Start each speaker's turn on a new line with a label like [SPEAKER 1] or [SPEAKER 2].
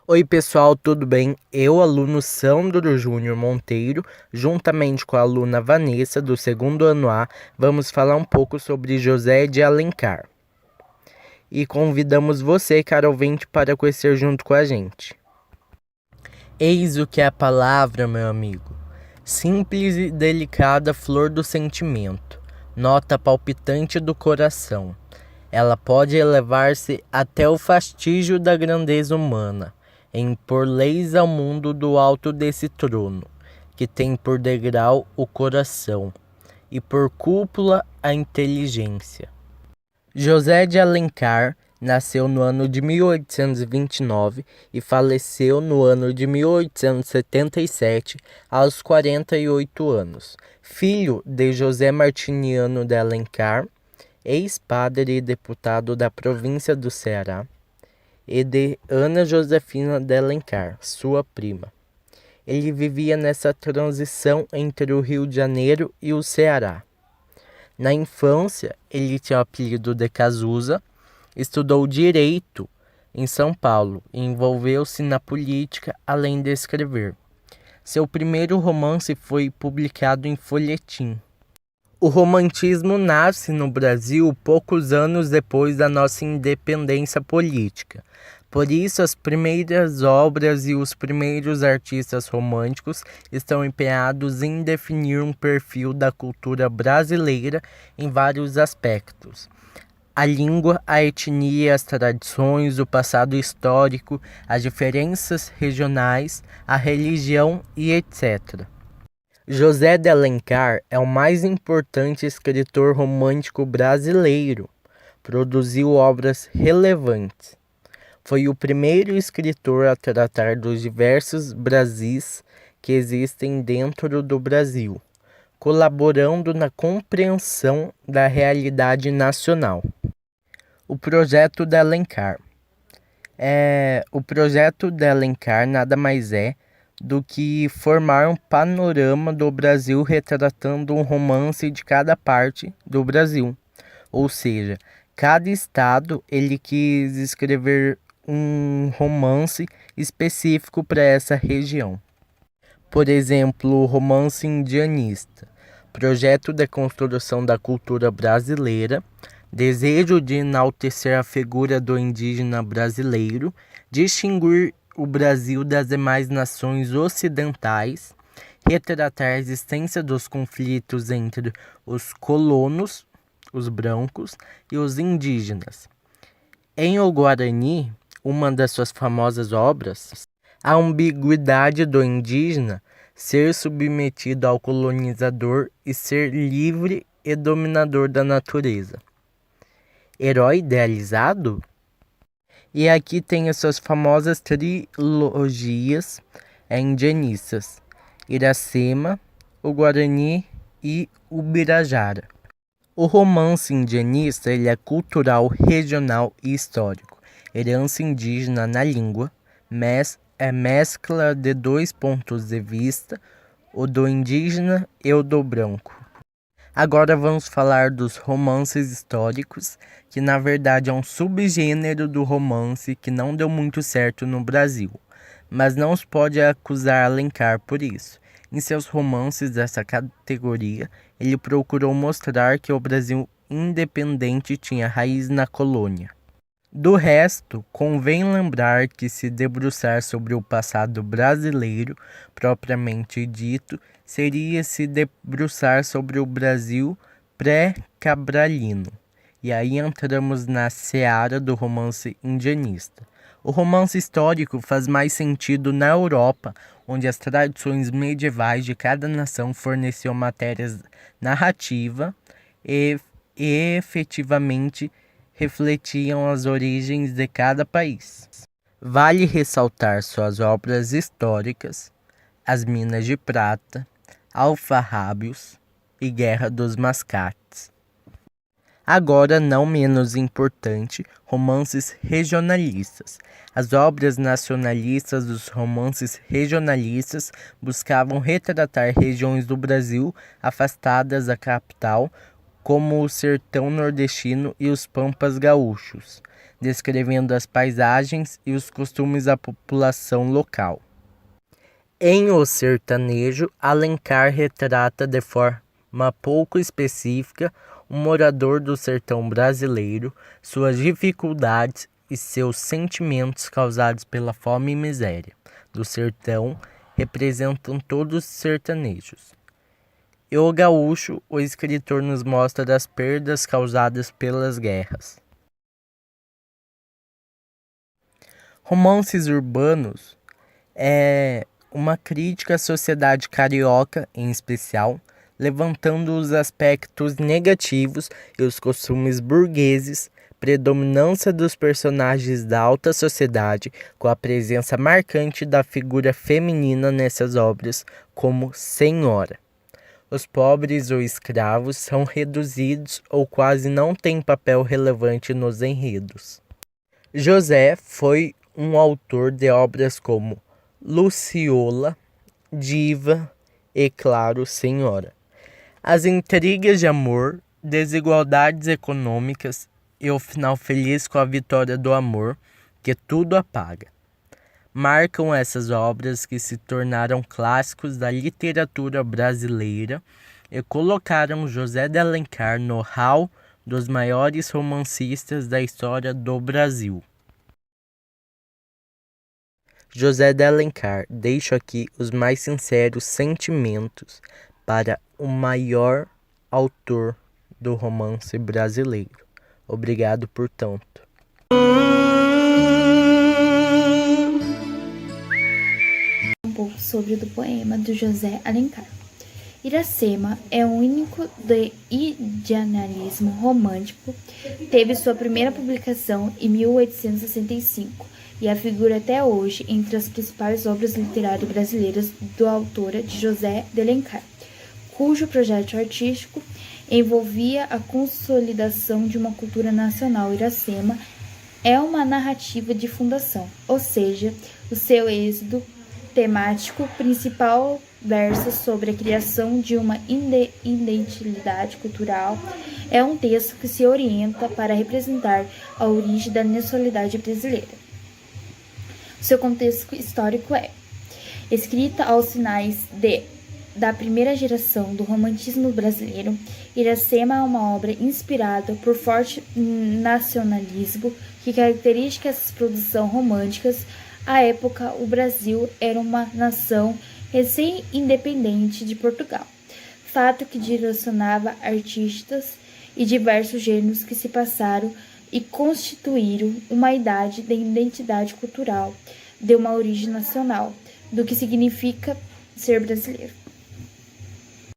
[SPEAKER 1] Oi pessoal, tudo bem? Eu, aluno Sandro Júnior Monteiro, juntamente com a aluna Vanessa, do segundo ano A, vamos falar um pouco sobre José de Alencar. E convidamos você, caro ouvinte, para conhecer junto com a gente. Eis o que é a palavra, meu amigo. Simples e delicada flor do sentimento, nota palpitante do coração. Ela pode elevar-se até o fastígio da grandeza humana, e impor leis ao mundo do alto desse trono, que tem por degrau o coração, e por cúpula a inteligência. José de Alencar nasceu no ano de 1829 e faleceu no ano de 1877, aos 48 anos. Filho de José Martiniano de Alencar, ex-padre e deputado da província do Ceará, e de Ana Josefina de Alencar, sua prima. Ele vivia nessa transição entre o Rio de Janeiro e o Ceará. Na infância, ele tinha o apelido de Cazuza, estudou Direito em São Paulo e envolveu-se na política além de escrever. Seu primeiro romance foi publicado em folhetim. O romantismo nasce no Brasil poucos anos depois da nossa independência política. Por isso, as primeiras obras e os primeiros artistas românticos estão empenhados em definir um perfil da cultura brasileira em vários aspectos: a língua, a etnia, as tradições, o passado histórico, as diferenças regionais, a religião e etc. José de Alencar é o mais importante escritor romântico brasileiro. Produziu obras relevantes. Foi o primeiro escritor a tratar dos diversos Brasis que existem dentro do Brasil, colaborando na compreensão da realidade nacional. O projeto de Alencar. O projeto de Alencar nada mais é do que formar um panorama do Brasil retratando um romance de cada parte do Brasil. Ou seja, cada estado ele quis escrever um romance específico para essa região. Por exemplo, o romance indianista, projeto de construção da cultura brasileira, desejo de enaltecer a figura do indígena brasileiro, distinguir o Brasil das demais nações ocidentais, retratar a existência dos conflitos entre os colonos, os brancos, e os indígenas. Em O Guarani, uma das suas famosas obras, a ambiguidade do indígena ser submetido ao colonizador e ser livre e dominador da natureza. Herói idealizado? E aqui tem as suas famosas trilogias indianistas: Iracema, o Guarani e o Birajara. O romance indianista ele é cultural, regional e histórico. Herança indígena na língua, é mescla de dois pontos de vista, o do indígena e o do branco. Agora vamos falar dos romances históricos, que na verdade é um subgênero do romance que não deu muito certo no Brasil, mas não se pode acusar Alencar por isso. Em seus romances dessa categoria, ele procurou mostrar que o Brasil independente tinha raiz na colônia. Do resto, convém lembrar que se debruçar sobre o passado brasileiro, propriamente dito, seria se debruçar sobre o Brasil pré-cabralino. E aí entramos na seara do romance indianista. O romance histórico faz mais sentido na Europa, onde as tradições medievais de cada nação forneciam matérias narrativa e efetivamente refletiam as origens de cada país. Vale ressaltar suas obras históricas, As Minas de Prata, Alfarrábios e Guerra dos Mascates. Agora, não menos importante, romances regionalistas. As obras nacionalistas dos romances regionalistas buscavam retratar regiões do Brasil afastadas da capital, como o sertão nordestino e os pampas gaúchos. descrevendo as paisagens e os costumes da população local. Em O Sertanejo, Alencar retrata de forma pouco específica um morador do sertão brasileiro, suas dificuldades e seus sentimentos causados pela fome e miséria do sertão representam todos os sertanejos. E O Gaúcho, o escritor nos mostra as perdas causadas pelas guerras. Romances Urbanos é uma crítica à sociedade carioca, em especial, levantando os aspectos negativos e os costumes burgueses, predominância dos personagens da alta sociedade, com a presença marcante da figura feminina nessas obras, como senhora. Os pobres ou escravos são reduzidos ou quase não têm papel relevante nos enredos. José foi um autor de obras como Luciola, Diva e, claro, Senhora. As intrigas de amor, desigualdades econômicas e o final feliz com a vitória do amor, que tudo apaga, marcam essas obras que se tornaram clássicos da literatura brasileira e colocaram José de Alencar no hall dos maiores romancistas da história do Brasil. José de Alencar, deixo aqui os mais sinceros sentimentos para o maior autor do romance brasileiro. Obrigado por tanto.
[SPEAKER 2] Um pouco sobre o poema do José Alencar. Iracema é um único de idealismo romântico. Teve sua primeira publicação em 1865 e a figura até hoje entre as principais obras literárias brasileiras do autora de José de Alencar, cujo projeto artístico envolvia a consolidação de uma cultura nacional. Iracema é uma narrativa de fundação, ou seja, o seu êxodo temático principal versa sobre a criação de uma identidade cultural. É um texto que se orienta para representar a origem da nacionalidade brasileira. Seu contexto histórico é escrita aos finais da primeira geração do romantismo brasileiro. Iracema é uma obra inspirada por forte nacionalismo que caracteriza essas produções românticas. À época, o Brasil era uma nação recém-independente de Portugal, fato que direcionava artistas e diversos gêneros que se passaram e constituíram uma idade de identidade cultural, de uma origem nacional, do que significa ser brasileiro.